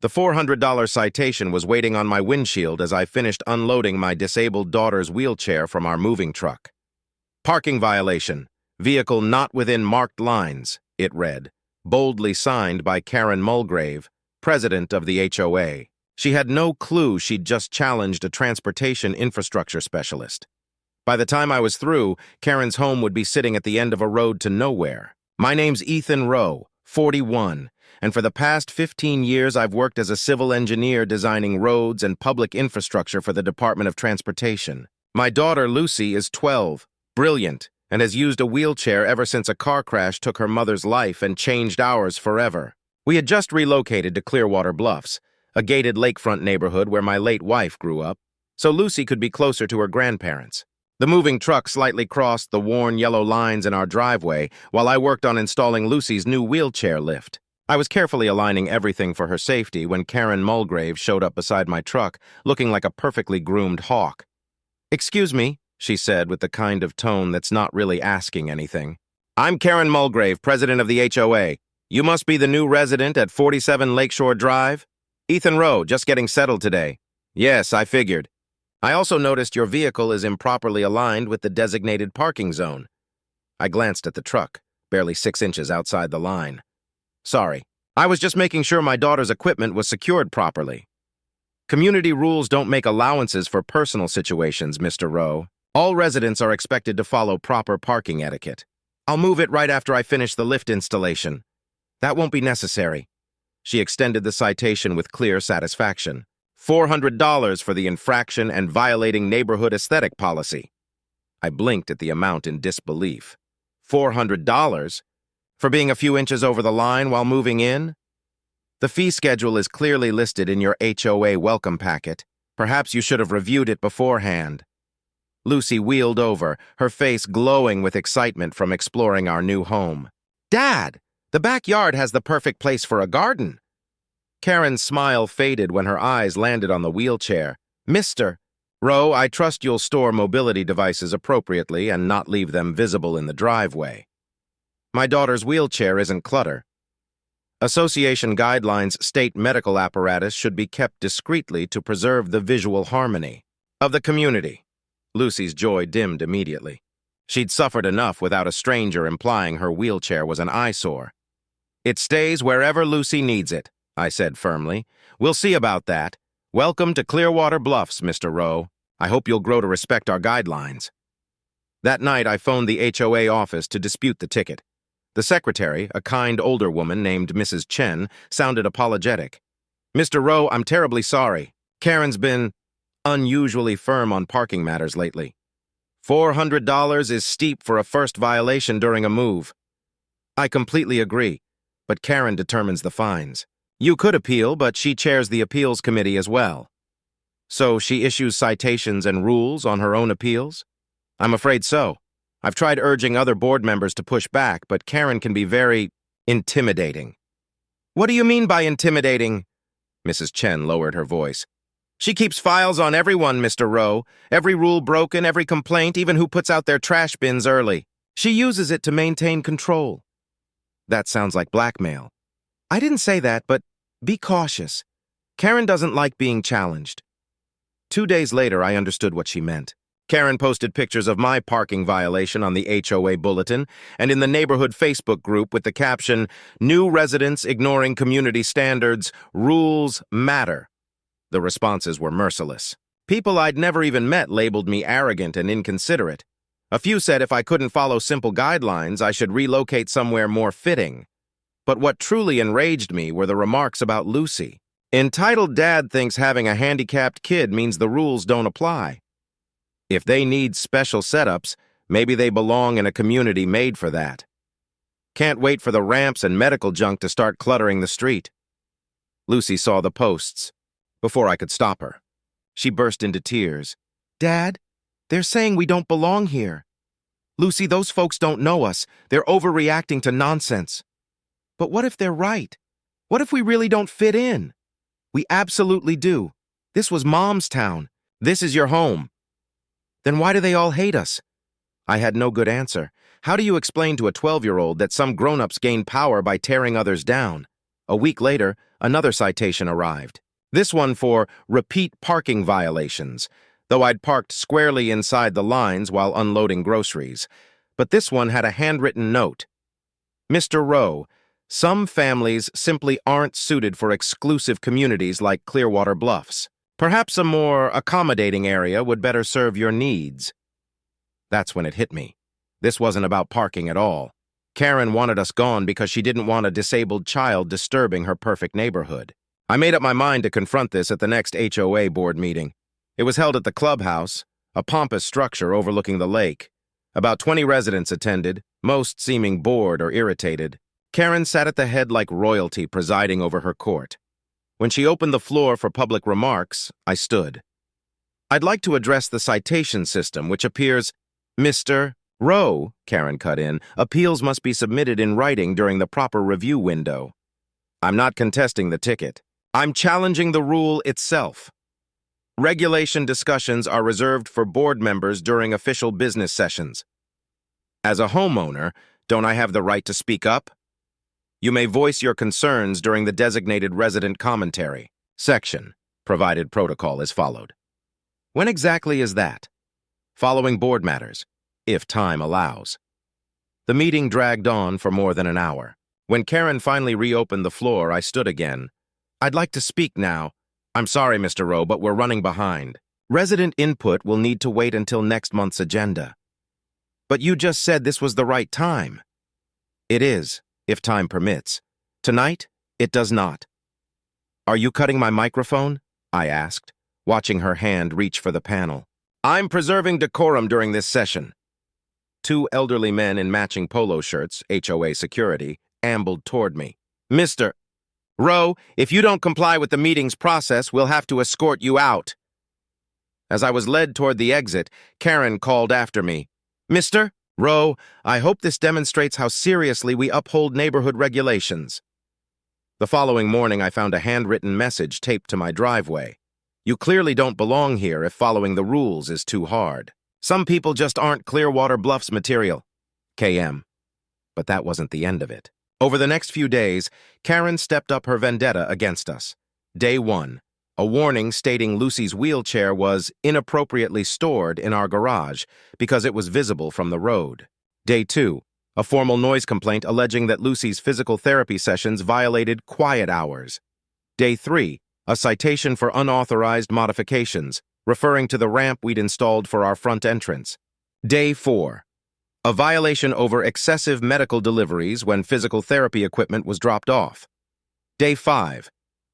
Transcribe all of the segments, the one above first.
The $400 citation was waiting on my windshield as I finished unloading my disabled daughter's wheelchair from our moving truck. Parking violation. Vehicle not within marked lines, it read, boldly signed by Karen Mulgrave, president of the HOA. She had no clue she'd just challenged a transportation infrastructure specialist. By the time I was through, Karen's home would be sitting at the end of a road to nowhere. My name's Ethan Rowe, 41, and for the past 15 years I've worked as a civil engineer designing roads and public infrastructure for the Department of Transportation. My daughter Lucy is 12, brilliant, and has used a wheelchair ever since a car crash took her mother's life and changed ours forever. We had just relocated to Clearwater Bluffs, a gated lakefront neighborhood where my late wife grew up, so Lucy could be closer to her grandparents. The moving truck slightly crossed the worn yellow lines in our driveway while I worked on installing Lucy's new wheelchair lift. I was carefully aligning everything for her safety when Karen Mulgrave showed up beside my truck, looking like a perfectly groomed hawk. "Excuse me," she said with the kind of tone that's not really asking anything. "I'm Karen Mulgrave, president of the HOA. You must be the new resident at 47 Lakeshore Drive? Ethan Rowe, just getting settled today." "Yes, I figured. I also noticed your vehicle is improperly aligned with the designated parking zone." I glanced at the truck, barely 6 inches outside the line. "Sorry. I was just making sure my daughter's equipment was secured properly." "Community rules don't make allowances for personal situations, Mr. Rowe. All residents are expected to follow proper parking etiquette. I'll move it right after I finish the lift installation." "That won't be necessary." She extended the citation with clear satisfaction. $400 for the infraction and violating neighborhood aesthetic policy. I blinked at the amount in disbelief. $400? For being a few inches over the line while moving in? The fee schedule is clearly listed in your HOA welcome packet. Perhaps you should have reviewed it beforehand. Lucy wheeled over, her face glowing with excitement from exploring our new home. "Dad, the backyard has the perfect place for a garden." Karen's smile faded when her eyes landed on the wheelchair. "Mr. Rowe, I trust you'll store mobility devices appropriately and not leave them visible in the driveway. My daughter's wheelchair isn't clutter. Association guidelines state medical apparatus should be kept discreetly to preserve the visual harmony of the community." Lucy's joy dimmed immediately. She'd suffered enough without a stranger implying her wheelchair was an eyesore. "It stays wherever Lucy needs it," I said firmly. "We'll see about that. Welcome to Clearwater Bluffs, Mr. Rowe. I hope you'll grow to respect our guidelines." That night, I phoned the HOA office to dispute the ticket. The secretary, a kind older woman named Mrs. Chen, sounded apologetic. "Mr. Rowe, I'm terribly sorry. Karen's been unusually firm on parking matters lately. $400 is steep for a first violation during a move." "I completely agree, but Karen determines the fines. You could appeal, but she chairs the appeals committee as well." "So she issues citations and rules on her own appeals?" "I'm afraid so. I've tried urging other board members to push back, but Karen can be very intimidating." "What do you mean by intimidating?" Mrs. Chen lowered her voice. "She keeps files on everyone, Mr. Rowe. Every rule broken, every complaint, even who puts out their trash bins early. She uses it to maintain control." "That sounds like blackmail." "I didn't say that, but be cautious. Karen doesn't like being challenged." 2 days later, I understood what she meant. Karen posted pictures of my parking violation on the HOA bulletin and in the neighborhood Facebook group with the caption, "New residents ignoring community standards, rules matter." The responses were merciless. People I'd never even met labeled me arrogant and inconsiderate. A few said if I couldn't follow simple guidelines, I should relocate somewhere more fitting. But what truly enraged me were the remarks about Lucy. Entitled dad thinks having a handicapped kid means the rules don't apply. If they need special setups, maybe they belong in a community made for that. Can't wait for the ramps and medical junk to start cluttering the street. Lucy saw the posts. Before I could stop her, she burst into tears. "Dad, they're saying we don't belong here. Lucy, those folks don't know us. They're overreacting to nonsense." "But what if they're right? What if we really don't fit in?" "We absolutely do. This was Mom's town. This is your home." "Then why do they all hate us?" I had no good answer. How do you explain to a 12-year-old that some grown-ups gain power by tearing others down? A week later, another citation arrived. This one for repeat parking violations, though I'd parked squarely inside the lines while unloading groceries. But this one had a handwritten note. Mr. Rowe, some families simply aren't suited for exclusive communities like Clearwater Bluffs. Perhaps a more accommodating area would better serve your needs. That's when it hit me. This wasn't about parking at all. Karen wanted us gone because she didn't want a disabled child disturbing her perfect neighborhood. I made up my mind to confront this at the next HOA board meeting. It was held at the clubhouse, a pompous structure overlooking the lake. About 20 residents attended, most seeming bored or irritated. Karen sat at the head like royalty presiding over her court. When she opened the floor for public remarks, I stood. I'd like to address the citation system, which appears, Mr. Rowe, Karen cut in, appeals must be submitted in writing during the proper review window. I'm not contesting the ticket. I'm challenging the rule itself. Regulation discussions are reserved for board members during official business sessions. As a homeowner, don't I have the right to speak up? You may voice your concerns during the designated resident commentary section. Provided protocol is followed. When exactly is that? Following board matters, if time allows. The meeting dragged on for more than an hour. When Karen finally reopened the floor, I stood again. I'd like to speak now. I'm sorry, Mr. Rowe, but we're running behind. Resident input will need to wait until next month's agenda. But you just said this was the right time. It is, if time permits. Tonight, it does not. Are you cutting my microphone? I asked, watching her hand reach for the panel. I'm preserving decorum during this session. Two elderly men in matching polo shirts, HOA security, ambled toward me. Mr. Rowe, if you don't comply with the meeting's process, we'll have to escort you out. As I was led toward the exit, Karen called after me. Mr. Rowe, I hope this demonstrates how seriously we uphold neighborhood regulations. The following morning, I found a handwritten message taped to my driveway. You clearly don't belong here if following the rules is too hard. Some people just aren't Clearwater Bluffs material. KM. But that wasn't the end of it. Over the next few days, Karen stepped up her vendetta against us. Day 1, a warning stating Lucy's wheelchair was inappropriately stored in our garage because it was visible from the road. Day 2, a formal noise complaint alleging that Lucy's physical therapy sessions violated quiet hours. Day 3, a citation for unauthorized modifications, referring to the ramp we'd installed for our front entrance. Day 4, a violation over excessive medical deliveries when physical therapy equipment was dropped off. Day 5,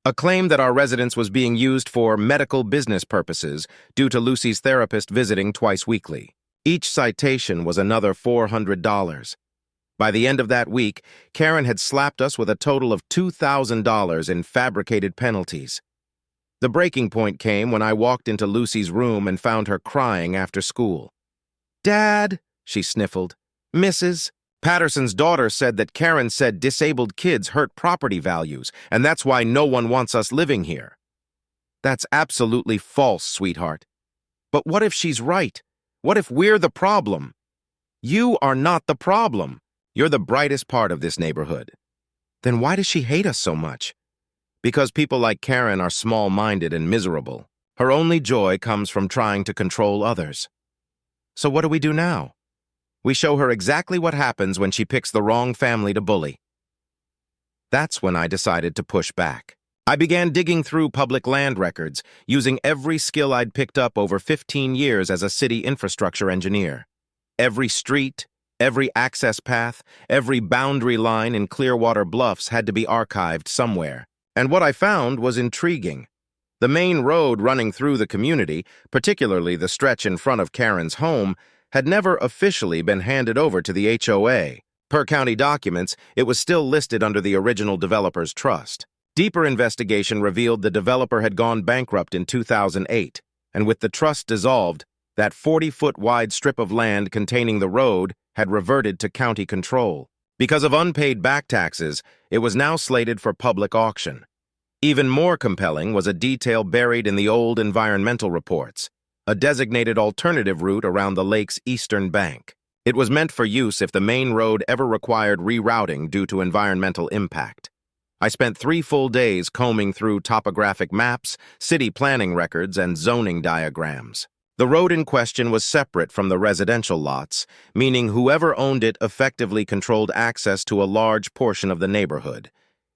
a claim that our residence was being used for medical business purposes due to Lucy's therapist visiting twice weekly. Each citation was another $400. By the end of that week, Karen had slapped us with a total of $2,000 in fabricated penalties. The breaking point came when I walked into Lucy's room and found her crying after school. Dad, she sniffled. Mrs. Patterson's daughter said that Karen said disabled kids hurt property values, and that's why no one wants us living here. That's absolutely false, sweetheart. But what if she's right? What if we're the problem? You are not the problem. You're the brightest part of this neighborhood. Then why does she hate us so much? Because people like Karen are small-minded and miserable. Her only joy comes from trying to control others. So what do we do now? We show her exactly what happens when she picks the wrong family to bully. That's when I decided to push back. I began digging through public land records, using every skill I'd picked up over 15 years as a city infrastructure engineer. Every street, every access path, every boundary line in Clearwater Bluffs had to be archived somewhere. And what I found was intriguing. The main road running through the community, particularly the stretch in front of Karen's home, had never officially been handed over to the HOA. Per county documents, it was still listed under the original developer's trust. Deeper investigation revealed the developer had gone bankrupt in 2008, and with the trust dissolved, that 40-foot-wide strip of land containing the road had reverted to county control. Because of unpaid back taxes, it was now slated for public auction. Even more compelling was a detail buried in the old environmental reports, a designated alternative route around the lake's eastern bank. It was meant for use if the main road ever required rerouting due to environmental impact. I spent 3 full days combing through topographic maps, city planning records, and zoning diagrams. The road in question was separate from the residential lots, meaning whoever owned it effectively controlled access to a large portion of the neighborhood,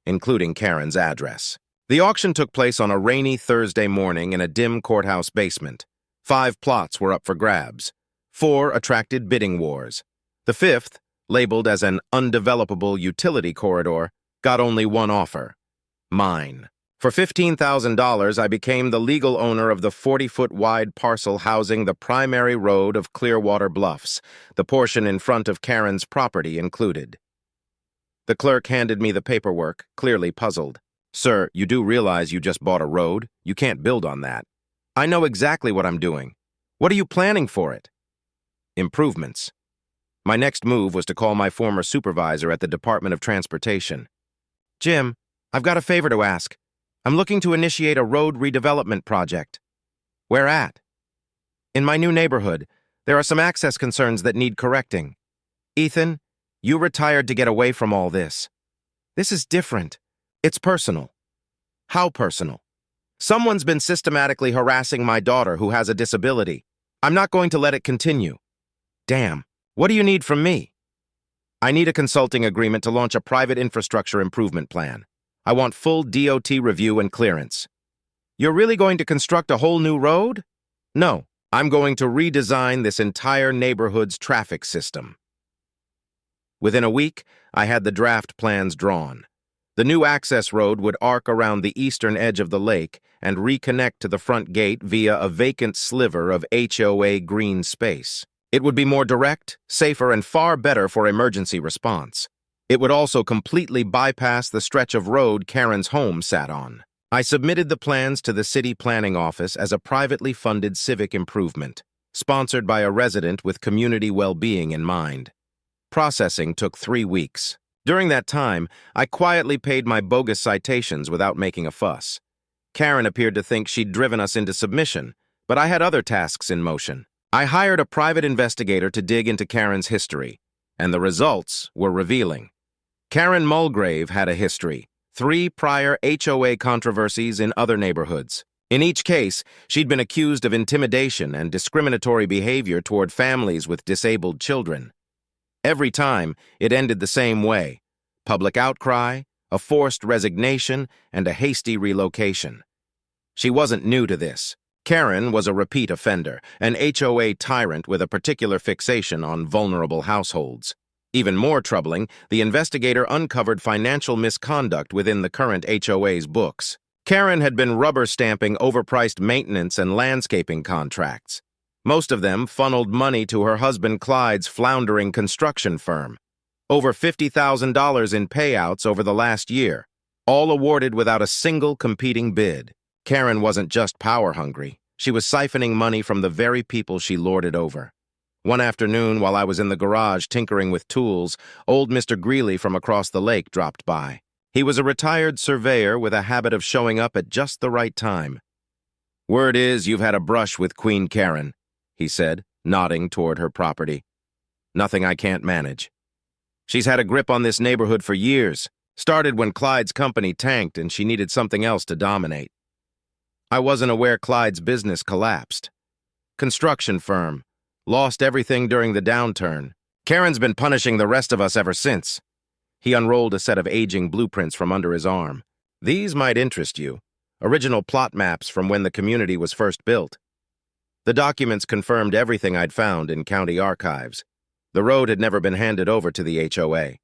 including Karen's address. The auction took place on a rainy Thursday morning in a dim courthouse basement. 5 plots were up for grabs. 4 attracted bidding wars. The 5th, labeled as an undevelopable utility corridor, got only one offer: mine. For $15,000, I became the legal owner of the 40-foot-wide parcel housing the primary road of Clearwater Bluffs, the portion in front of Karen's property included. The clerk handed me the paperwork, clearly puzzled. "Sir, you do realize you just bought a road? You can't build on that." "I know exactly what I'm doing. What are you planning for it?" "Improvements." My next move was to call my former supervisor at the Department of Transportation. "Jim, I've got a favor to ask. I'm looking to initiate a road redevelopment project." "Where at?" "In my new neighborhood. There are some access concerns that need correcting." "Ethan, you retired to get away from all this. This is different. It's personal." "How personal?" "Someone's been systematically harassing my daughter who has a disability. I'm not going to let it continue." "Damn. What do you need from me?" "I need a consulting agreement to launch a private infrastructure improvement plan. I want full DOT review and clearance." "You're really going to construct a whole new road?" "No, I'm going to redesign this entire neighborhood's traffic system." Within a week, I had the draft plans drawn. The new access road would arc around the eastern edge of the lake and reconnect to the front gate via a vacant sliver of HOA green space. It would be more direct, safer, and far better for emergency response. It would also completely bypass the stretch of road Karen's home sat on. I submitted the plans to the city planning office as a privately funded civic improvement, sponsored by a resident with community well-being in mind. Processing took 3 weeks. During that time, I quietly paid my bogus citations without making a fuss. Karen appeared to think she'd driven us into submission, but I had other tasks in motion. I hired a private investigator to dig into Karen's history, and the results were revealing. Karen Mulgrave had a history, 3 prior HOA controversies in other neighborhoods. In each case, she'd been accused of intimidation and discriminatory behavior toward families with disabled children. Every time, it ended the same way: public outcry, a forced resignation, and a hasty relocation. She wasn't new to this. Karen was a repeat offender, an HOA tyrant with a particular fixation on vulnerable households. Even more troubling, the investigator uncovered financial misconduct within the current HOA's books. Karen had been rubber-stamping overpriced maintenance and landscaping contracts. Most of them funneled money to her husband Clyde's floundering construction firm. Over $50,000 in payouts over the last year, all awarded without a single competing bid. Karen wasn't just power-hungry. She was siphoning money from the very people she lorded over. One afternoon, while I was in the garage tinkering with tools, old Mr. Greeley from across the lake dropped by. He was a retired surveyor with a habit of showing up at just the right time. "Word is you've had a brush with Queen Karen," he said, nodding toward her property. "Nothing I can't manage. She's had a grip on this neighborhood for years. Started when Clyde's company tanked and she needed something else to dominate. I wasn't aware Clyde's business collapsed. Construction firm. Lost everything during the downturn. Karen's been punishing the rest of us ever since." He unrolled a set of aging blueprints from under his arm. "These might interest you. Original plot maps from when the community was first built." The documents confirmed everything I'd found in county archives. The road had never been handed over to the HOA.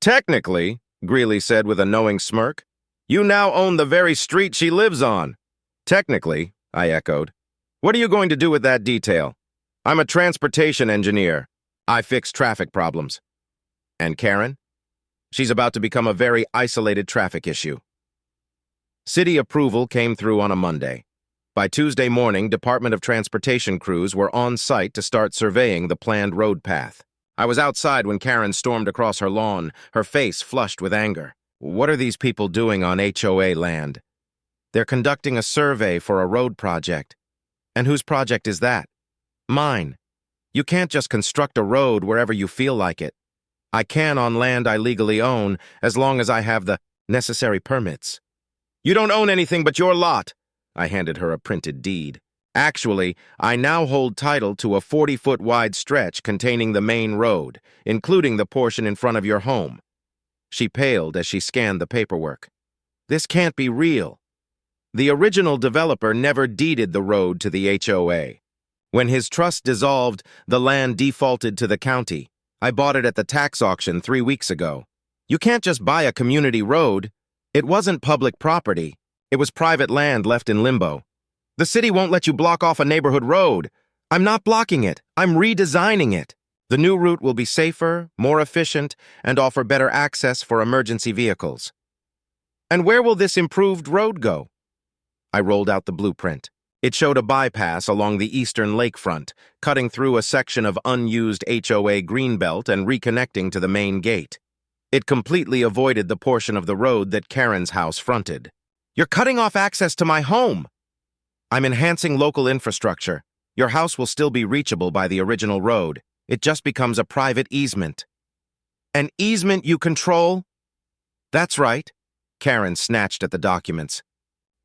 "Technically," Greeley said with a knowing smirk, "you now own the very street she lives on." "Technically," I echoed. "What are you going to do with that detail?" "I'm a transportation engineer. I fix traffic problems." "And Karen?" "She's about to become a very isolated traffic issue." City approval came through on a Monday. By Tuesday morning, Department of Transportation crews were on site to start surveying the planned road path. I was outside when Karen stormed across her lawn, her face flushed with anger. "What are these people doing on HOA land?" "They're conducting a survey for a road project." "And whose project is that?" "Mine. You can't just construct a road wherever you feel like it. I can on land I legally own, as long as I have the Necessary permits. You don't own anything but your lot. I handed her a printed deed. Actually, I now hold title to a 40-foot wide stretch containing the main road, including the portion in front of your home. She paled as she scanned the paperwork. This can't be real. The original developer never deeded the road to the HOA. When his trust dissolved, the land defaulted to the county. I bought it at the tax auction 3 weeks ago. You can't just buy a community road. It wasn't public property. It was private land left in limbo. The city won't let you block off a neighborhood road. I'm not blocking it. I'm redesigning it. The new route will be safer, more efficient, and offer better access for emergency vehicles. And where will this improved road go? I rolled out the blueprint. It showed a bypass along the eastern lakefront, cutting through a section of unused HOA greenbelt and reconnecting to the main gate. It completely avoided the portion of the road that Karen's house fronted. You're cutting off access to my home. I'm enhancing local infrastructure. Your house will still be reachable by the original road. It just becomes a private easement. An easement you control? That's right. Karen snatched at the documents.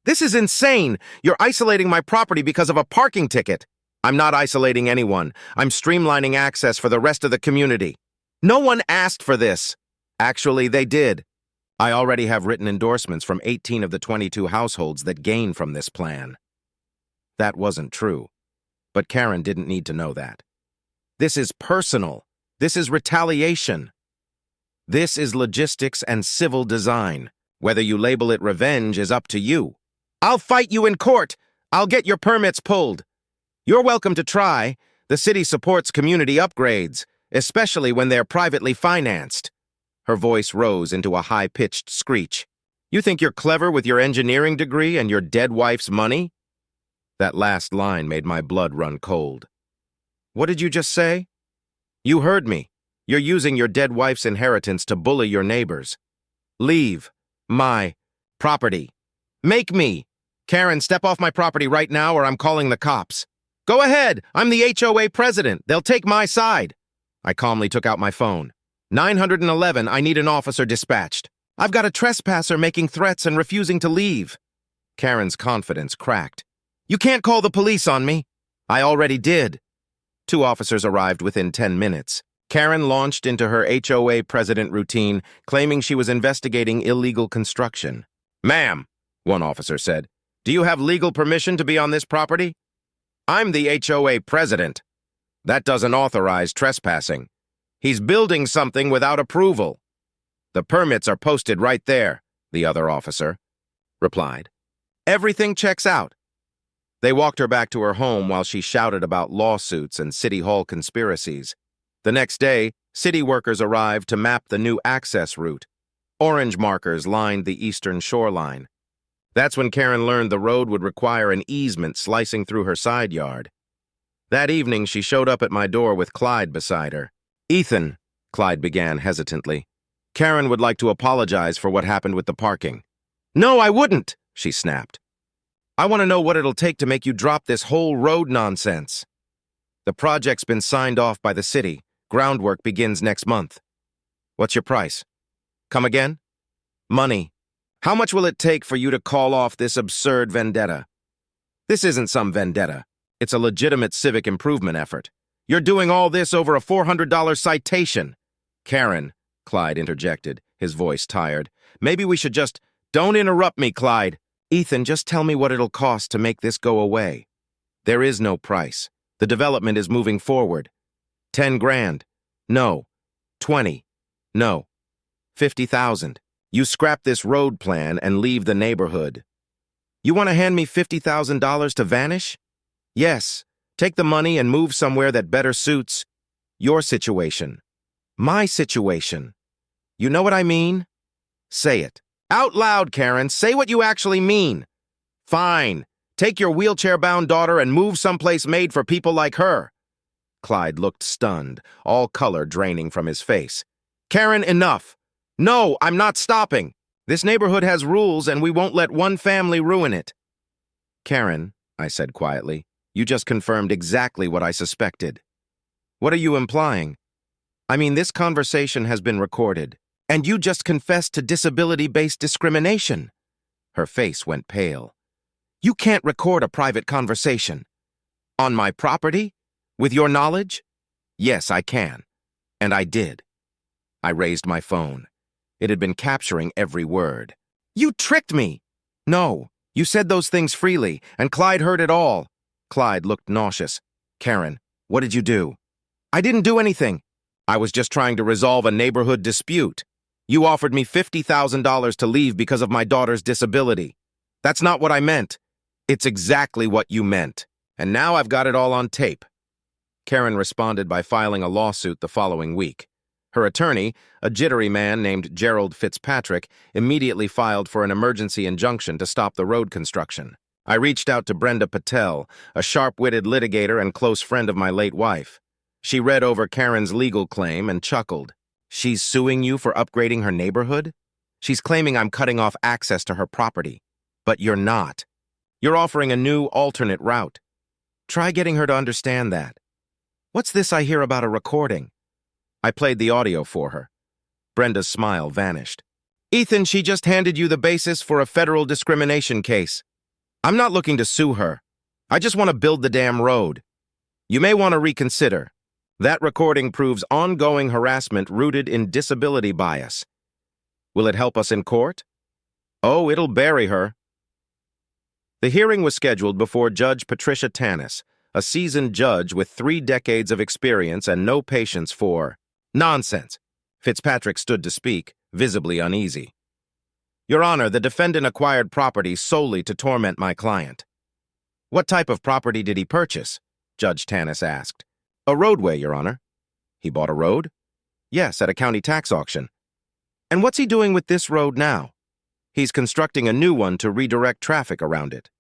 This is insane! You're isolating my property because of a parking ticket. I'm not isolating anyone. I'm streamlining access for the rest of the community. No one asked for this. Actually, they did. I already have written endorsements from 18 of the 22 households that gain from this plan. That wasn't true. But Karen didn't need to know that. This is personal. This is retaliation. This is logistics and civil design. Whether you label it revenge is up to you. I'll fight you in court. I'll get your permits pulled. You're welcome to try. The city supports community upgrades, especially when they're privately financed. Her voice rose into a high-pitched screech. You think you're clever with your engineering degree and your dead wife's money? That last line made my blood run cold. What did you just say? You heard me. You're using your dead wife's inheritance to bully your neighbors. Leave my property. Make me. Karen, step off my property right now or I'm calling the cops. Go ahead. I'm the HOA president. They'll take my side. I calmly took out my phone. 911, I need an officer dispatched. I've got a trespasser making threats and refusing to leave. Karen's confidence cracked. You can't call the police on me. I already did. 2 officers arrived within 10 minutes. Karen launched into her HOA president routine, claiming she was investigating illegal construction. Ma'am, one officer said, do you have legal permission to be on this property? I'm the HOA president. That doesn't authorize trespassing. He's building something without approval. The permits are posted right there, the other officer replied. Everything checks out. They walked her back to her home while she shouted about lawsuits and city hall conspiracies. The next day, city workers arrived to map the new access route. Orange markers lined the eastern shoreline. That's when Karen learned the road would require an easement slicing through her side yard. That evening, she showed up at my door with Clyde beside her. Ethan, Clyde began hesitantly. Karen would like to apologize for what happened with the parking. No, I wouldn't, she snapped. I want to know what it'll take to make you drop this whole road nonsense. The project's been signed off by the city. Groundwork begins next month. What's your price? Come again? Money. How much will it take for you to call off this absurd vendetta? This isn't some vendetta. It's a legitimate civic improvement effort. You're doing all this over a $400 citation. Karen, Clyde interjected, his voice tired. Maybe we should just... Don't interrupt me, Clyde. Ethan, just tell me what it'll cost to make this go away. There is no price. The development is moving forward. 10 grand. No. 20. No. 50,000. You scrap this road plan and leave the neighborhood. You want to hand me $50,000 to vanish? Yes. Take the money and move somewhere that better suits your situation. My situation. You know what I mean? Say it. Out loud, Karen. Say what you actually mean. Fine. Take your wheelchair-bound daughter and move someplace made for people like her. Clyde looked stunned, all color draining from his face. Karen, enough. No, I'm not stopping. This neighborhood has rules and we won't let one family ruin it. Karen, I said quietly, you just confirmed exactly what I suspected. What are you implying? I mean, this conversation has been recorded. And you just confessed to disability-based discrimination. Her face went pale. You can't record a private conversation. On my property? With your knowledge? Yes, I can. And I did. I raised my phone. It had been capturing every word. You tricked me! No, you said those things freely, and Clyde heard it all. Clyde looked nauseous. Karen, what did you do? I didn't do anything. I was just trying to resolve a neighborhood dispute. You offered me $50,000 to leave because of my daughter's disability. That's not what I meant. It's exactly what you meant. And now I've got it all on tape. Karen responded by filing a lawsuit the following week. Her attorney, a jittery man named Gerald Fitzpatrick, immediately filed for an emergency injunction to stop the road construction. I reached out to Brenda Patel, a sharp-witted litigator and close friend of my late wife. She read over Karen's legal claim and chuckled. She's suing you for upgrading her neighborhood? She's claiming I'm cutting off access to her property. But you're not. You're offering a new, alternate route. Try getting her to understand that. What's this I hear about a recording? I played the audio for her. Brenda's smile vanished. Ethan, she just handed you the basis for a federal discrimination case. I'm not looking to sue her. I just want to build the damn road. You may want to reconsider. That recording proves ongoing harassment rooted in disability bias. Will it help us in court? Oh, it'll bury her. The hearing was scheduled before Judge Patricia Tanis, a seasoned judge with 3 decades of experience and no patience for nonsense. Fitzpatrick stood to speak, visibly uneasy. Your Honor, the defendant acquired property solely to torment my client. What type of property did he purchase? Judge Tanis asked. A roadway, Your Honor. He bought a road? Yes, at a county tax auction. And what's he doing with this road now? He's constructing a new one to redirect traffic around it.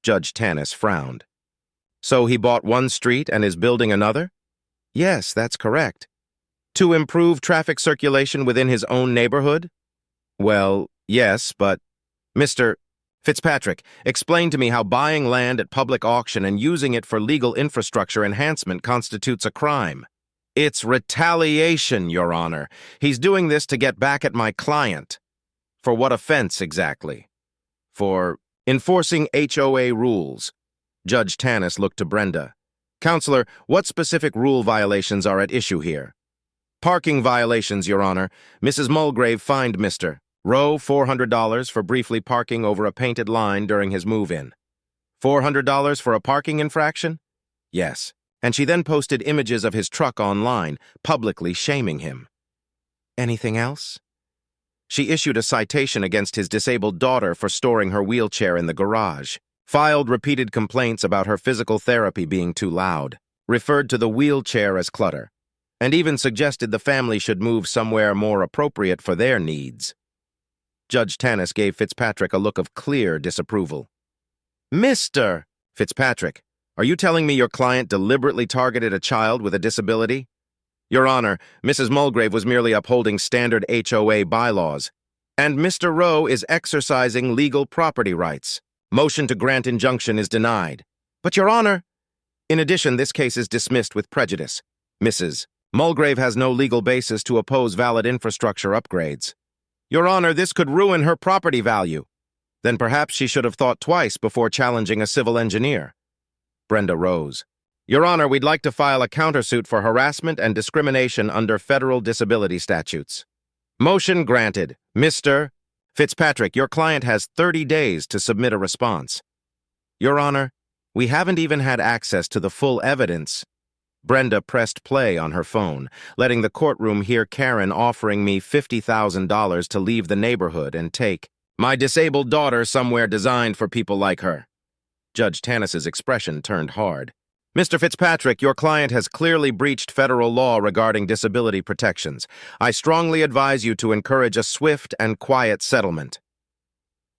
Judge Tanis frowned. So he bought one street and is building another? Yes, that's correct. To improve traffic circulation within his own neighborhood? Well, yes, but... Mr. Fitzpatrick, explain to me how buying land at public auction and using it for legal infrastructure enhancement constitutes a crime. It's retaliation, Your Honor. He's doing this to get back at my client. For what offense, exactly? For enforcing HOA rules. Judge Tanis looked to Brenda. Counselor, what specific rule violations are at issue here? Parking violations, Your Honor. Mrs. Mulgrave fined Mr. Rowe $400 for briefly parking over a painted line during his move-in. $400 for a parking infraction? Yes. And she then posted images of his truck online, publicly shaming him. Anything else? She issued a citation against his disabled daughter for storing her wheelchair in the garage, filed repeated complaints about her physical therapy being too loud, referred to the wheelchair as clutter, and even suggested the family should move somewhere more appropriate for their needs. Judge Tanis gave Fitzpatrick a look of clear disapproval. Mr. Fitzpatrick, are you telling me your client deliberately targeted a child with a disability? Your Honor, Mrs. Mulgrave was merely upholding standard HOA bylaws, and Mr. Rowe is exercising legal property rights. Motion to grant injunction is denied. But, Your Honor, in addition, this case is dismissed with prejudice. Mrs. Mulgrave has no legal basis to oppose valid infrastructure upgrades. Your Honor, this could ruin her property value. Then perhaps she should have thought twice before challenging a civil engineer. Brenda rose. Your Honor, we'd like to file a countersuit for harassment and discrimination under federal disability statutes. Motion granted. Mr. Fitzpatrick, your client has 30 days to submit a response. Your Honor, we haven't even had access to the full evidence. Brenda pressed play on her phone, letting the courtroom hear Karen offering me $50,000 to leave the neighborhood and take my disabled daughter somewhere designed for people like her. Judge Tanis's expression turned hard. Mr. Fitzpatrick, your client has clearly breached federal law regarding disability protections. I strongly advise you to encourage a swift and quiet settlement.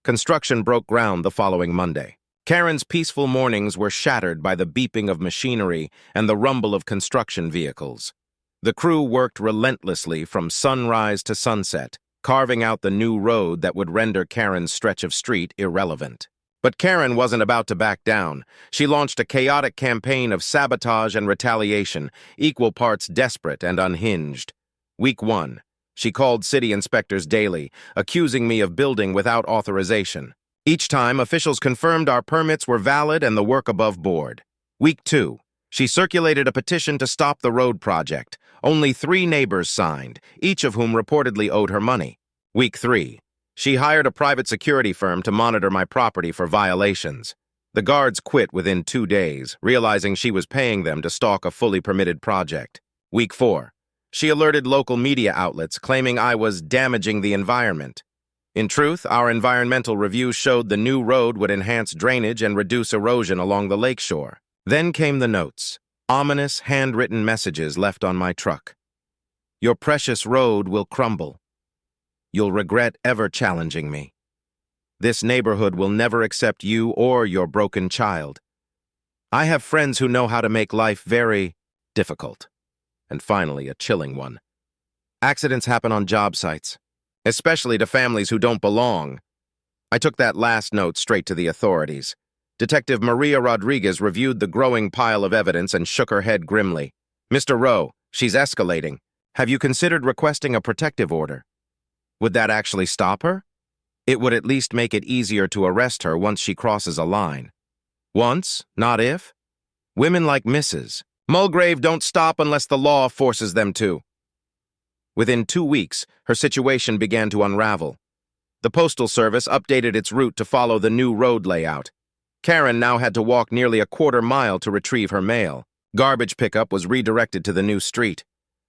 Construction broke ground the following Monday. Karen's peaceful mornings were shattered by the beeping of machinery and the rumble of construction vehicles. The crew worked relentlessly from sunrise to sunset, carving out the new road that would render Karen's stretch of street irrelevant. But Karen wasn't about to back down. She launched a chaotic campaign of sabotage and retaliation, equal parts desperate and unhinged. Week 1. She called city inspectors daily, accusing me of building without authorization. Each time, officials confirmed our permits were valid and the work above board. Week 2, she circulated a petition to stop the road project. Only 3 neighbors signed, each of whom reportedly owed her money. Week 3, she hired a private security firm to monitor my property for violations. The guards quit within 2 days, realizing she was paying them to stalk a fully permitted project. Week 4, she alerted local media outlets, claiming I was damaging the environment. In truth, our environmental review showed the new road would enhance drainage and reduce erosion along the lakeshore. Then came the notes, ominous handwritten messages left on my truck. Your precious road will crumble. You'll regret ever challenging me. This neighborhood will never accept you or your broken child. I have friends who know how to make life very difficult. And finally, a chilling one. Accidents happen on job sites, especially to families who don't belong. I took that last note straight to the authorities. Detective Maria Rodriguez reviewed the growing pile of evidence and shook her head grimly. Mr. Rowe, she's escalating. Have you considered requesting a protective order? Would that actually stop her? It would at least make it easier to arrest her once she crosses a line. Once, not if. Women like Mrs. Mulgrave don't stop unless the law forces them to. Within 2 weeks, her situation began to unravel. The Postal Service updated its route to follow the new road layout. Karen now had to walk nearly a quarter mile to retrieve her mail. Garbage pickup was redirected to the new street.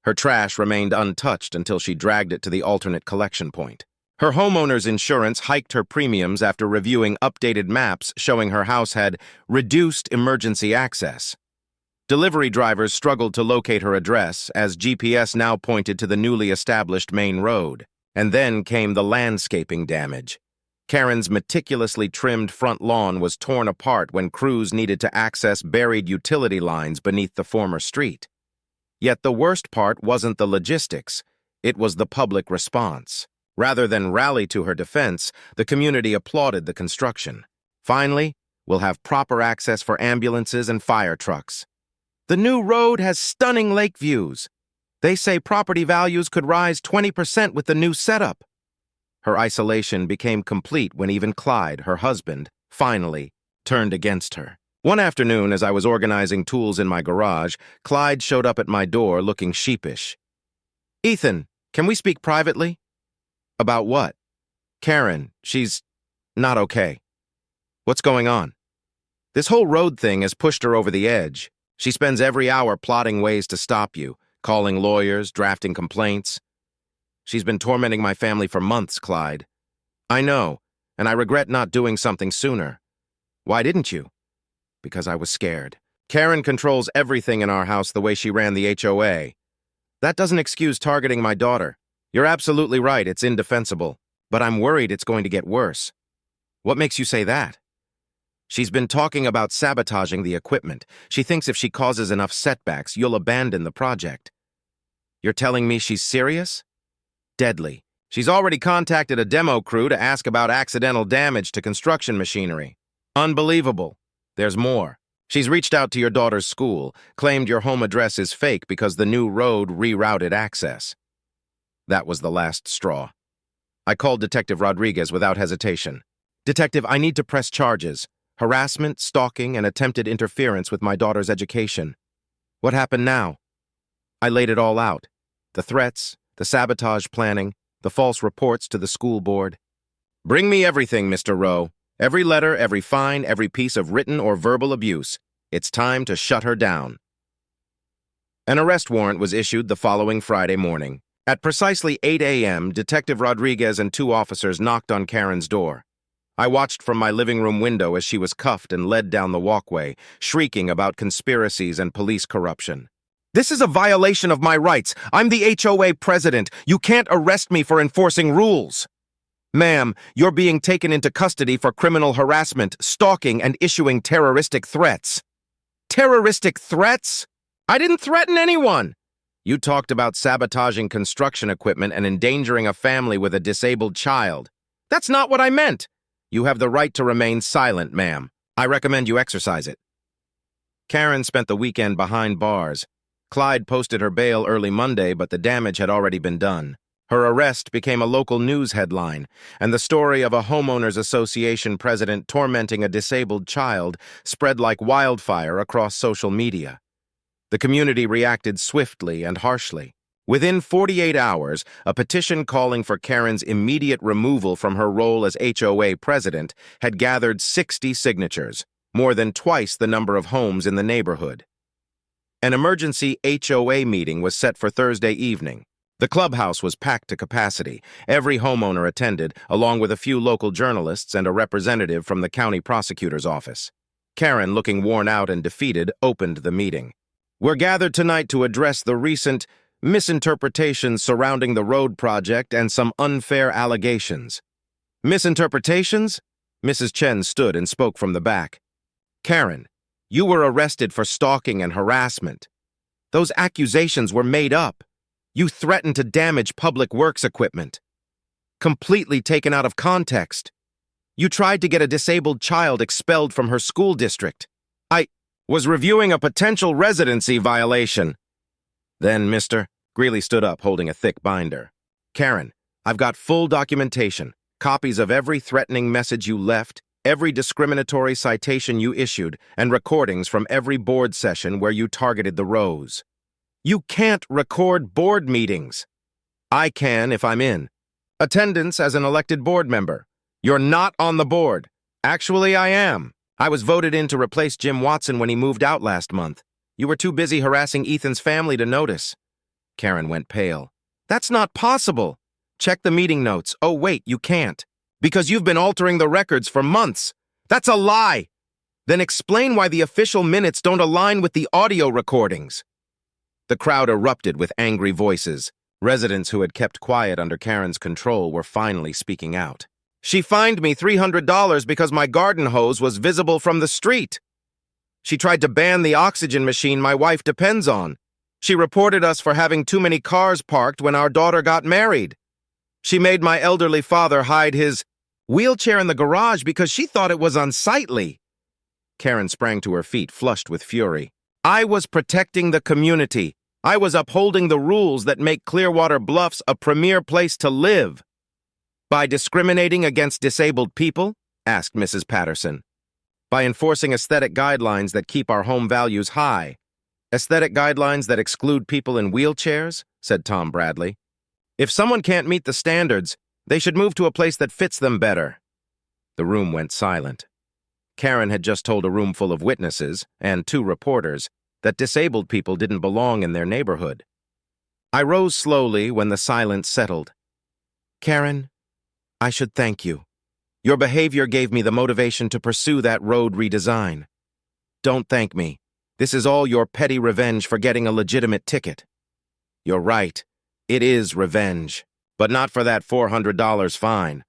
Her trash remained untouched until she dragged it to the alternate collection point. Her homeowner's insurance hiked her premiums after reviewing updated maps showing her house had reduced emergency access. Delivery drivers struggled to locate her address as GPS now pointed to the newly established main road. And then came the landscaping damage. Karen's meticulously trimmed front lawn was torn apart when crews needed to access buried utility lines beneath the former street. Yet the worst part wasn't the logistics, it was the public response. Rather than rally to her defense, the community applauded the construction. Finally, we'll have proper access for ambulances and fire trucks. The new road has stunning lake views. They say property values could rise 20% with the new setup. Her isolation became complete when even Clyde, her husband, finally turned against her. One afternoon, as I was organizing tools in my garage, Clyde showed up at my door looking sheepish. "Ethan, can we speak privately?" "About what?" "Karen, she's not okay." "What's going on?" "This whole road thing has pushed her over the edge. She spends every hour plotting ways to stop you, calling lawyers, drafting complaints. She's been tormenting my family for months, Clyde." "I know, and I regret not doing something sooner." "Why didn't you?" "Because I was scared. Karen controls everything in our house the way she ran the HOA. That doesn't excuse targeting my daughter. You're absolutely right, it's indefensible. But I'm worried it's going to get worse." "What makes you say that?" "She's been talking about sabotaging the equipment. She thinks if she causes enough setbacks, you'll abandon the project." "You're telling me she's serious?" "Deadly. She's already contacted a demo crew to ask about accidental damage to construction machinery." "Unbelievable. There's more. She's reached out to your daughter's school, claimed your home address is fake because the new road rerouted access." That was the last straw. I called Detective Rodriguez without hesitation. "Detective, I need to press charges. Harassment, stalking, and attempted interference with my daughter's education." "What happened now?" I laid it all out. The threats, the sabotage planning, the false reports to the school board. "Bring me everything, Mr. Rowe. Every letter, every fine, every piece of written or verbal abuse. It's time to shut her down." An arrest warrant was issued the following Friday morning. At precisely 8 a.m., Detective Rodriguez and 2 officers knocked on Karen's door. I watched from my living room window as she was cuffed and led down the walkway, shrieking about conspiracies and police corruption. "This is a violation of my rights. I'm the HOA president. You can't arrest me for enforcing rules." "Ma'am, you're being taken into custody for criminal harassment, stalking, and issuing terroristic threats." "Terroristic threats? I didn't threaten anyone." "You talked about sabotaging construction equipment and endangering a family with a disabled child." "That's not what I meant." "You have the right to remain silent, ma'am. I recommend you exercise it." Karen spent the weekend behind bars. Clyde posted her bail early Monday, but the damage had already been done. Her arrest became a local news headline, and the story of a homeowners association president tormenting a disabled child spread like wildfire across social media. The community reacted swiftly and harshly. Within 48 hours, a petition calling for Karen's immediate removal from her role as HOA president had gathered 60 signatures, more than twice the number of homes in the neighborhood. An emergency HOA meeting was set for Thursday evening. The clubhouse was packed to capacity. Every homeowner attended, along with a few local journalists and a representative from the county prosecutor's office. Karen, looking worn out and defeated, opened the meeting. "We're gathered tonight to address the recent misinterpretations surrounding the road project and some unfair allegations." "Misinterpretations?" Mrs. Chen stood and spoke from the back. "Karen, you were arrested for stalking and harassment. Those accusations were made up. You threatened to damage public works equipment. Completely taken out of context. You tried to get a disabled child expelled from her school district. I was reviewing a potential residency violation." "Then, Mr." Greeley stood up, holding a thick binder. "Karen, I've got full documentation, copies of every threatening message you left, every discriminatory citation you issued, and recordings from every board session where you targeted the rows. You can't record board meetings. I can if I'm in. Attendance as an elected board member. You're not on the board. Actually, I am. I was voted in to replace Jim Watson when he moved out last month. You were too busy harassing Ethan's family to notice." Karen went pale. "That's not possible. Check the meeting notes. Oh, wait, you can't. Because you've been altering the records for months. That's a lie. Then explain why the official minutes don't align with the audio recordings." The crowd erupted with angry voices. Residents who had kept quiet under Karen's control were finally speaking out. "She fined me $300 because my garden hose was visible from the street. She tried to ban the oxygen machine my wife depends on. She reported us for having too many cars parked when our daughter got married. She made my elderly father hide his wheelchair in the garage because she thought it was unsightly." Karen sprang to her feet, flushed with fury. "I was protecting the community. I was upholding the rules that make Clearwater Bluffs a premier place to live." "By discriminating against disabled people?" asked Mrs. Patterson. "By enforcing aesthetic guidelines that keep our home values high." "Aesthetic guidelines that exclude people in wheelchairs?" said Tom Bradley. "If someone can't meet the standards, they should move to a place that fits them better." The room went silent. Karen had just told a room full of witnesses, and 2 reporters, that disabled people didn't belong in their neighborhood. I rose slowly when the silence settled. "Karen, I should thank you. Your behavior gave me the motivation to pursue that road redesign. Don't thank me. This is all your petty revenge for getting a legitimate ticket." "You're right. It is revenge. But not for that $400 fine."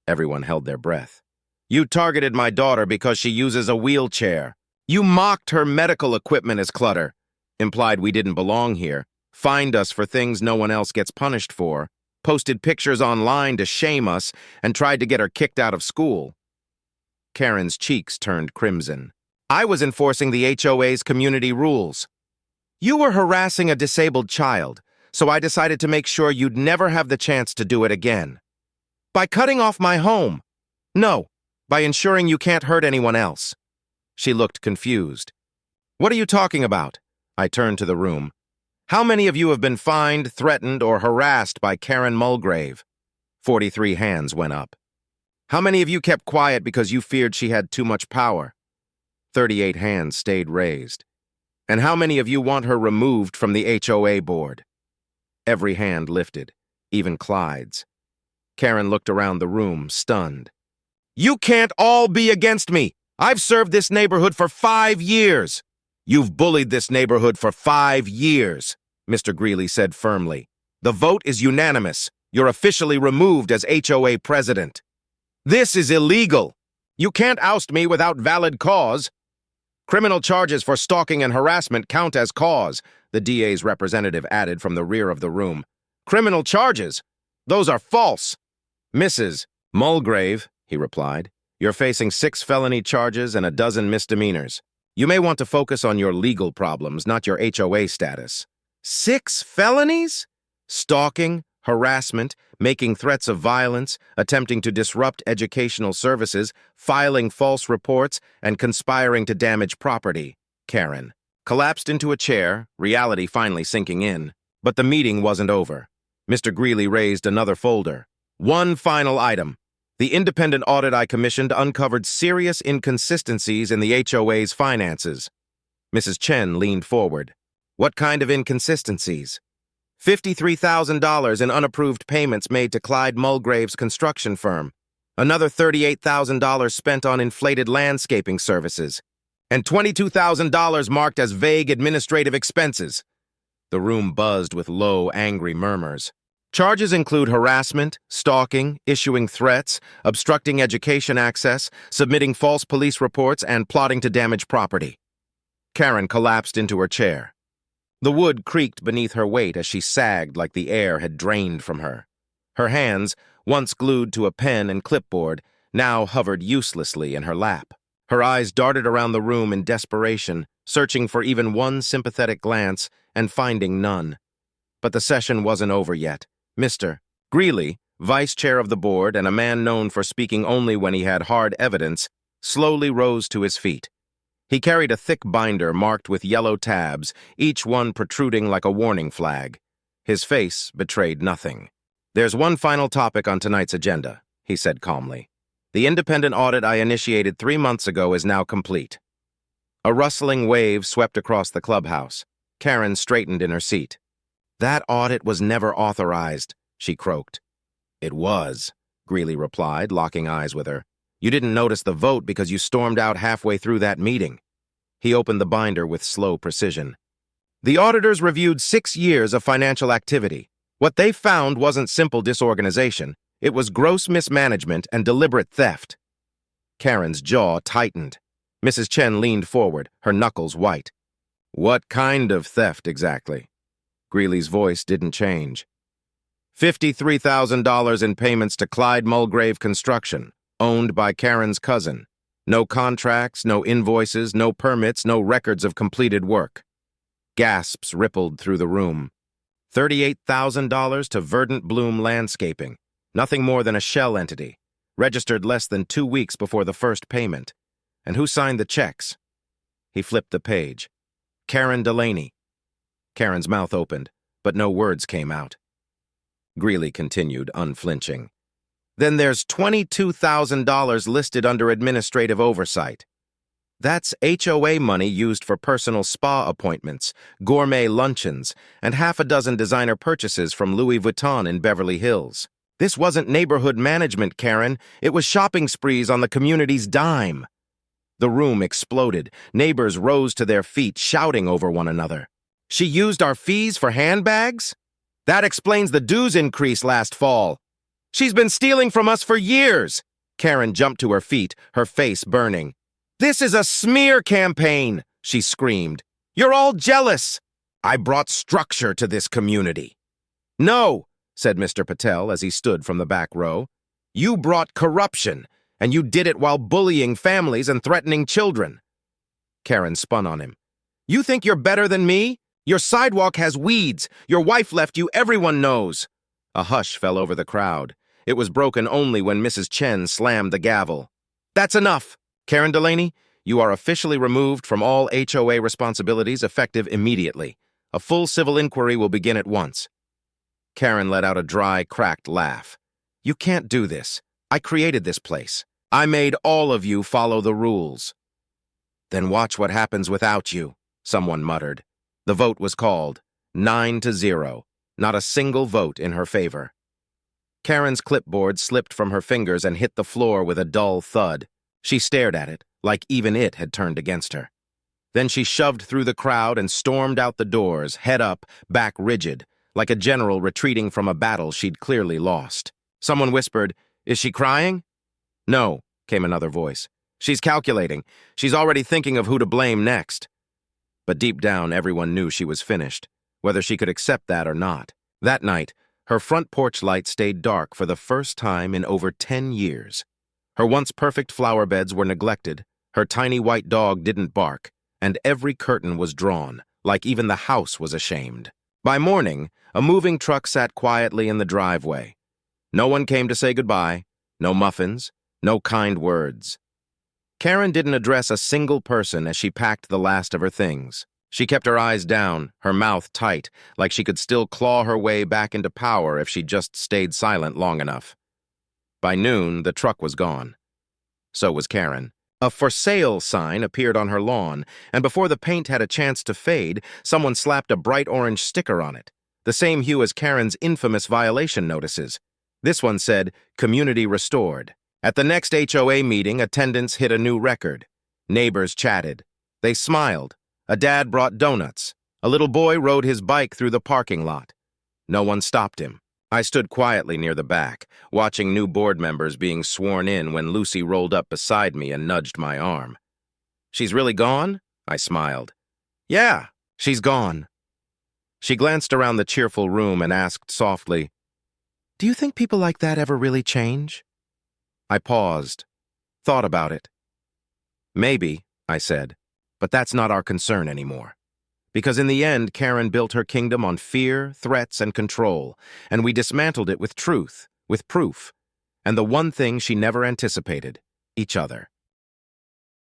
Everyone held their breath. "You targeted my daughter because she uses a wheelchair. You mocked her medical equipment as clutter, implied we didn't belong here, fined us for things no one else gets punished for, posted pictures online to shame us, and tried to get her kicked out of school." Karen's cheeks turned crimson. "I was enforcing the HOA's community rules. You were harassing a disabled child, so I decided to make sure you'd never have the chance to do it again. By cutting off my home. No, by ensuring you can't hurt anyone else." She looked confused. "What are you talking about?" I turned to the room. "How many of you have been fined, threatened, or harassed by Karen Mulgrave?" 43 hands went up. "How many of you kept quiet because you feared she had too much power?" 38 hands stayed raised. "And how many of you want her removed from the HOA board?" Every hand lifted, even Clyde's. Karen looked around the room, stunned. "You can't all be against me! I've served this neighborhood for 5 years. You've bullied this neighborhood for 5 years, Mr. Greeley said firmly. The vote is unanimous. You're officially removed as HOA president. This is illegal. You can't oust me without valid cause. Criminal charges for stalking and harassment count as cause, the DA's representative added from the rear of the room. Criminal charges? Those are false. Mrs. Mulgrave, he replied. You're facing 6 felony charges and a dozen misdemeanors. You may want to focus on your legal problems, not your HOA status. 6 felonies? Stalking, harassment, making threats of violence, attempting to disrupt educational services, filing false reports, and conspiring to damage property. Karen collapsed into a chair, reality finally sinking in. But the meeting wasn't over. Mr. Greeley raised another folder. One final item. The independent audit I commissioned uncovered serious inconsistencies in the HOA's finances. Mrs. Chen leaned forward. What kind of inconsistencies? $53,000 in unapproved payments made to Clyde Mulgrave's construction firm. Another $38,000 spent on inflated landscaping services. And $22,000 marked as vague administrative expenses. The room buzzed with low, angry murmurs. Charges include harassment, stalking, issuing threats, obstructing education access, submitting false police reports, and plotting to damage property. Karen collapsed into her chair. The wood creaked beneath her weight as she sagged like the air had drained from her. Her hands, once glued to a pen and clipboard, now hovered uselessly in her lap. Her eyes darted around the room in desperation, searching for even one sympathetic glance and finding none. But the session wasn't over yet. Mr. Greeley, vice chair of the board and a man known for speaking only when he had hard evidence, slowly rose to his feet. He carried a thick binder marked with yellow tabs, each one protruding like a warning flag. His face betrayed nothing. There's one final topic on tonight's agenda, he said calmly. The independent audit I initiated 3 months ago is now complete. A rustling wave swept across the clubhouse. Karen straightened in her seat. That audit was never authorized, she croaked. It was, Greeley replied, locking eyes with her. You didn't notice the vote because you stormed out halfway through that meeting. He opened the binder with slow precision. The auditors reviewed 6 years of financial activity. What they found wasn't simple disorganization. It was gross mismanagement and deliberate theft. Karen's jaw tightened. Mrs. Chen leaned forward, her knuckles white. What kind of theft exactly? Greeley's voice didn't change. $53,000 in payments to Clyde Mulgrave Construction, owned by Karen's cousin. No contracts, no invoices, no permits, no records of completed work. Gasps rippled through the room. $38,000 to Verdant Bloom Landscaping. Nothing more than a shell entity, registered less than 2 weeks before the first payment. And who signed the checks? He flipped the page. Karen Delaney. Karen's mouth opened, but no words came out. Greeley continued, unflinching. Then there's $22,000 listed under administrative oversight. That's HOA money used for personal spa appointments, gourmet luncheons, and half a dozen designer purchases from Louis Vuitton in Beverly Hills. This wasn't neighborhood management, Karen. It was shopping sprees on the community's dime. The room exploded. Neighbors rose to their feet, shouting over one another. She used our fees for handbags? That explains the dues increase last fall. She's been stealing from us for years. Karen jumped to her feet, her face burning. This is a smear campaign, she screamed. You're all jealous. I brought structure to this community. No, said Mr. Patel as he stood from the back row. You brought corruption, and you did it while bullying families and threatening children. Karen spun on him. You think you're better than me? Your sidewalk has weeds. Your wife left you, everyone knows. A hush fell over the crowd. It was broken only when Mrs. Chen slammed the gavel. That's enough. Karen Delaney, you are officially removed from all HOA responsibilities effective immediately. A full civil inquiry will begin at once. Karen let out a dry, cracked laugh. You can't do this. I created this place. I made all of you follow the rules. Then watch what happens without you, someone muttered. The vote was called, 9-0, not a single vote in her favor. Karen's clipboard slipped from her fingers and hit the floor with a dull thud. She stared at it, like even it had turned against her. Then she shoved through the crowd and stormed out the doors, head up, back rigid, like a general retreating from a battle she'd clearly lost. Someone whispered, "Is she crying?" "No," came another voice. "She's calculating. She's already thinking of who to blame next." But deep down, everyone knew she was finished, whether she could accept that or not. That night, her front porch light stayed dark for the first time in over 10 years. Her once perfect flower beds were neglected, her tiny white dog didn't bark, and every curtain was drawn, like even the house was ashamed. By morning, a moving truck sat quietly in the driveway. No one came to say goodbye, no muffins, no kind words. Karen didn't address a single person as she packed the last of her things. She kept her eyes down, her mouth tight, like she could still claw her way back into power if she just stayed silent long enough. By noon, the truck was gone. So was Karen. A "for sale" sign appeared on her lawn, and before the paint had a chance to fade, someone slapped a bright orange sticker on it, the same hue as Karen's infamous violation notices. This one said, "Community Restored." At the next HOA meeting, attendance hit a new record. Neighbors chatted. They smiled. A dad brought donuts. A little boy rode his bike through the parking lot. No one stopped him. I stood quietly near the back, watching new board members being sworn in when Lucy rolled up beside me and nudged my arm. "She's really gone?" I smiled. "Yeah, she's gone." She glanced around the cheerful room and asked softly, "Do you think people like that ever really change?" I paused, thought about it. "Maybe," I said, "but that's not our concern anymore. Because in the end, Karen built her kingdom on fear, threats, and control, and we dismantled it with truth, with proof, and the one thing she never anticipated, each other."